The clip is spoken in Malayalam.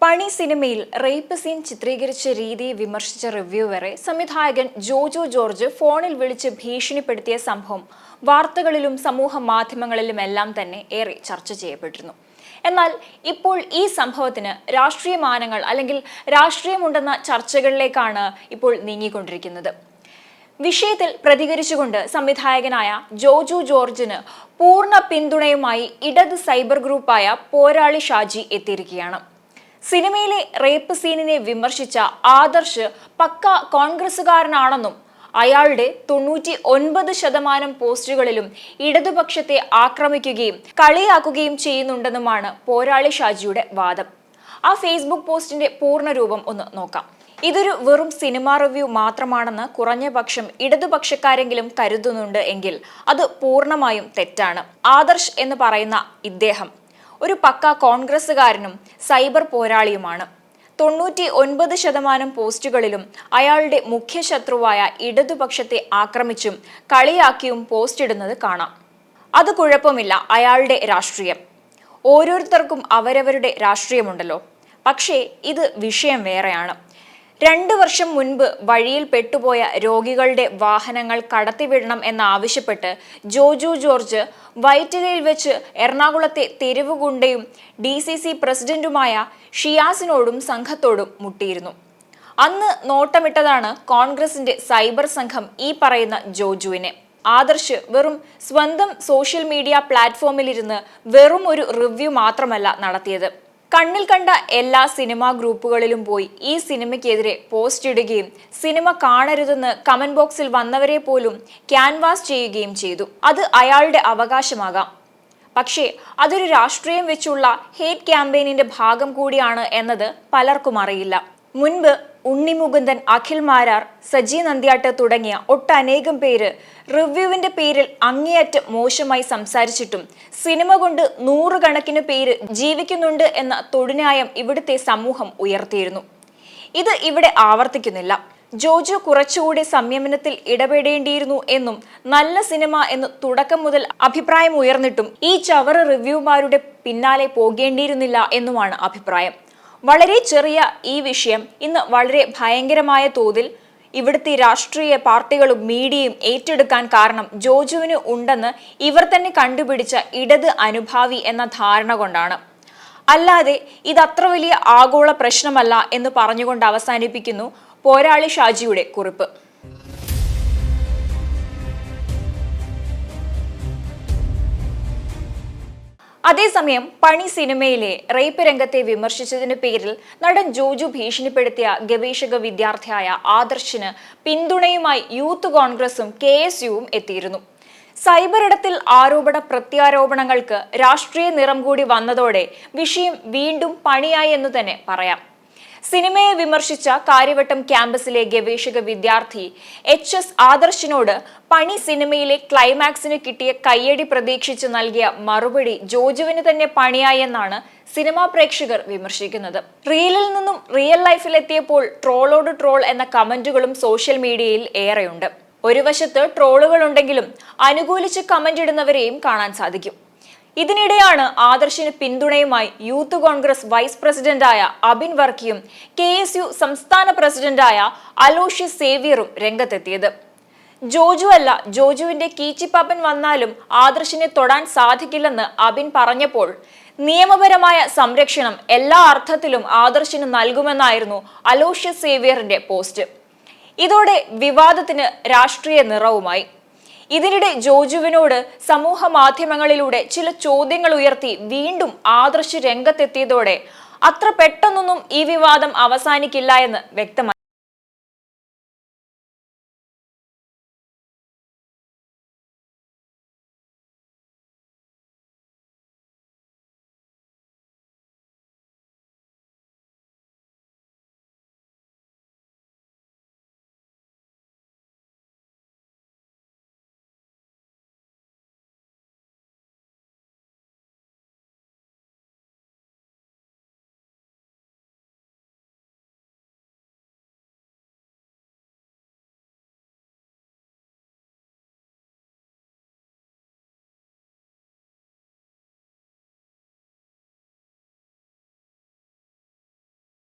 പണി സിനിമയിൽ റേപ്പ് സീൻ ചിത്രീകരിച്ച രീതിയെ വിമർശിച്ച റിവ്യൂവറെ സംവിധായകൻ ജോജു ജോർജ് ഫോണിൽ വിളിച്ച് ഭീഷണിപ്പെടുത്തിയ സംഭവം വാർത്തകളിലും സമൂഹ മാധ്യമങ്ങളിലുമെല്ലാം തന്നെ ഏറെ ചർച്ച ചെയ്യപ്പെട്ടിരുന്നു. എന്നാൽ ഇപ്പോൾ ഈ സംഭവത്തിന് രാഷ്ട്രീയ മാനങ്ങൾ അല്ലെങ്കിൽ രാഷ്ട്രീയമുണ്ടെന്ന ചർച്ചകളിലേക്കാണ് ഇപ്പോൾ നീങ്ങിക്കൊണ്ടിരിക്കുന്നത്. വിഷയത്തിൽ പ്രതികരിച്ചുകൊണ്ട് സംവിധായകനായ ജോജു ജോർജിന് പൂർണ്ണ പിന്തുണയുമായി ഇടത് സൈബർ ഗ്രൂപ്പായ പോരാളി ഷാജി എത്തിയിരിക്കുകയാണ്. സിനിമയിലെ റേപ്പ് സീനിനെ വിമർശിച്ച ആദർശ് പക്ക കോൺഗ്രസുകാരനാണെന്നും അയാളുടെ 99% പോസ്റ്റുകളിലും ഇടതുപക്ഷത്തെ ആക്രമിക്കുകയും കളിയാക്കുകയും ചെയ്യുന്നുണ്ടെന്നുമാണ് പോരാളി ഷാജിയുടെ വാദം. ആ ഫേസ്ബുക്ക് പോസ്റ്റിന്റെ പൂർണ്ണരൂപം ഒന്ന് നോക്കാം. ഇതൊരു വെറും സിനിമാ റിവ്യൂ മാത്രമാണെന്ന് കുറഞ്ഞ പക്ഷം ഇടതുപക്ഷക്കാരെങ്കിലും കരുതുന്നുണ്ട് എങ്കിൽ അത് പൂർണ്ണമായും തെറ്റാണ്. ആദർശ് എന്ന് പറയുന്ന ഇദ്ദേഹം ഒരു പക്ക കോൺഗ്രസുകാരനും സൈബർ പോരാളിയുമാണ്. 99% പോസ്റ്റുകളിലും അയാളുടെ മുഖ്യ ശത്രുവായ ഇടതുപക്ഷത്തെ ആക്രമിച്ചും കളിയാക്കിയും പോസ്റ്റ് ഇടുന്നത് കാണാം. അത് കുഴപ്പമില്ല, അയാളുടെ രാഷ്ട്രീയം. ഓരോരുത്തർക്കും അവരവരുടെ രാഷ്ട്രീയമുണ്ടല്ലോ. പക്ഷേ ഇത് വിഷയം വേറെയാണ്. 2 വർഷം മുൻപ് വഴിയിൽ പെട്ടുപോയ രോഗികളുടെ വാഹനങ്ങൾ കടത്തിവിടണം എന്നാവശ്യപ്പെട്ട് ജോജു ജോർജ് വൈറ്റിലയിൽ വെച്ച് എറണാകുളത്തെ തെരുവ് ഗുണ്ടയും DCC പ്രസിഡന്റുമായ ഷിയാസിനോടും സംഘത്തോടും മുട്ടിയിരുന്നു. അന്ന് നോട്ടമിട്ടതാണ് കോൺഗ്രസിന്റെ സൈബർ സംഘം ഈ പറയുന്ന ജോജുവിനെ. ആദർശ് വെറും സ്വന്തം സോഷ്യൽ മീഡിയ പ്ലാറ്റ്ഫോമിലിരുന്ന് വെറും ഒരു റിവ്യൂ മാത്രമല്ല നടത്തിയത്. കണ്ണിൽ കണ്ട എല്ലാ സിനിമാ ഗ്രൂപ്പുകളിലും പോയി ഈ സിനിമയ്ക്കെതിരെ പോസ്റ്റ് ഇടുകയും സിനിമ കാണരുതെന്ന് കമന്റ് ബോക്സിൽ വന്നവരെ പോലും ക്യാൻവാസ് ചെയ്യുകയും ചെയ്തു. അത് അയാളുടെ അവകാശമാകാം. പക്ഷേ അതൊരു രാഷ്ട്രീയം വെച്ചുള്ള ഹേറ്റ് ക്യാമ്പയിനിന്റെ ഭാഗം കൂടിയാണ് എന്നത് പലർക്കും അറിയില്ല. മുൻപ് ഉണ്ണി മുകുന്ദൻ, അഖിൽ മാരാർ, സജി നന്ദ്യാട്ട് തുടങ്ങിയ ഒട്ടനേകം പേര് റിവ്യൂവിന്റെ പേരിൽ അങ്ങേയറ്റം മോശമായി സംസാരിച്ചിട്ടും സിനിമ കൊണ്ട് 100 കണക്കിന് പേര് ജീവിക്കുന്നുണ്ട് എന്ന തൊടുന്യായം ഇവിടുത്തെ സമൂഹം ഉയർത്തിയിരുന്നു. ഇത് ഇവിടെ ആവർത്തിക്കുന്നില്ല. ജോജു കുറച്ചുകൂടി സംയമനത്തിൽ ഇടപെടേണ്ടിയിരുന്നു എന്നും നല്ല സിനിമ എന്ന് തുടക്കം മുതൽ അഭിപ്രായം ഉയർന്നിട്ടും ഈ ചവറ് റിവ്യൂമാരുടെ പിന്നാലെ പോകേണ്ടിയിരുന്നില്ല എന്നുമാണ് അഭിപ്രായം. വളരെ ചെറിയ ഈ വിഷയം ഇന്ന് വളരെ ഭയങ്കരമായ തോതിൽ ഇവിടുത്തെ രാഷ്ട്രീയ പാർട്ടികളും മീഡിയയും ഏറ്റെടുക്കാൻ കാരണം ജോജുവിന് ഉണ്ടെന്ന് ഇവർ തന്നെ കണ്ടുപിടിച്ച ഇടത് അനുഭാവി എന്ന ധാരണ കൊണ്ടാണ്. അല്ലാതെ ഇതത്ര വലിയ ആഗോള പ്രശ്നമല്ല എന്ന് പറഞ്ഞുകൊണ്ട് അവസാനിപ്പിക്കുന്നു പോരാളി ഷാജിയുടെ കുറിപ്പ്. അതേസമയം പണി സിനിമയിലെ റേപ്പ് രംഗത്തെ വിമർശിച്ചതിന് പേരിൽ നടൻ ജോജു ഭീഷണിപ്പെടുത്തിയ ഗവേഷക വിദ്യാർത്ഥിയായ ആദർശിന് പിന്തുണയുമായി യൂത്ത് കോൺഗ്രസും KSUവും എത്തിയിരുന്നു. സൈബർ ഇടത്തിൽ ആരോപണ പ്രത്യാരോപണങ്ങൾക്ക് രാഷ്ട്രീയ നിറം കൂടി വന്നതോടെ വിഷയം വീണ്ടും പണിയായി എന്ന് തന്നെ പറയാം. സിനിമയെ വിമർശിച്ച കാര്യവട്ടം ക്യാമ്പസിലെ ഗവേഷക വിദ്യാർത്ഥി HS ആദർശിനോട് പണി സിനിമയിലെ ക്ലൈമാക്സിന് കിട്ടിയ കയ്യടി പ്രതീക്ഷിച്ച് നൽകിയ മറുപടി ജോജുവിന് തന്നെ പണിയായി എന്നാണ് സിനിമാ പ്രേക്ഷകർ വിമർശിക്കുന്നത്. റീലിൽ നിന്നും റിയൽ ലൈഫിലെത്തിയപ്പോൾ ട്രോളോട് ട്രോൾ എന്ന കമന്റുകളും സോഷ്യൽ മീഡിയയിൽ ഏറെയുണ്ട്. ഒരു വശത്ത് ട്രോളുകൾ ഉണ്ടെങ്കിലും അനുകൂലിച്ച് കമന്റ് ഇടുന്നവരെയും കാണാൻ സാധിക്കും. ഇതിനിടെയാണ് ആദർശിന് പിന്തുണയുമായി യൂത്ത് കോൺഗ്രസ് വൈസ് പ്രസിഡന്റായ അബിൻ വർക്കിയും KSU സംസ്ഥാന പ്രസിഡന്റായ അലോഷ്യസ് സേവ്യറും രംഗത്തെത്തിയത്. ജോജു അല്ല, ജോജുവിന്റെ കീച്ചിപ്പാപ്പൻ വന്നാലും ആദർശിനെ തൊടാൻ സാധിക്കില്ലെന്ന് അബിൻ പറഞ്ഞപ്പോൾ നിയമപരമായ സംരക്ഷണം എല്ലാ അർത്ഥത്തിലും ആദർശിന് നൽകുമെന്നായിരുന്നു അലോഷ്യസ് സേവ്യറിന്റെ പോസ്റ്റ്. ഇതോടെ വിവാദത്തിന് രാഷ്ട്രീയ നിറവുമായി. ഇതിനിടെ ജോജുവിനോട് സമൂഹ മാധ്യമങ്ങളിലൂടെ ചില ചോദ്യങ്ങൾ ഉയർത്തി വീണ്ടും ആദർശ് രംഗത്തെത്തിയതോടെ അത്ര പെട്ടെന്നൊന്നും ഈ വിവാദം അവസാനിക്കില്ല എന്ന് വ്യക്തമായി.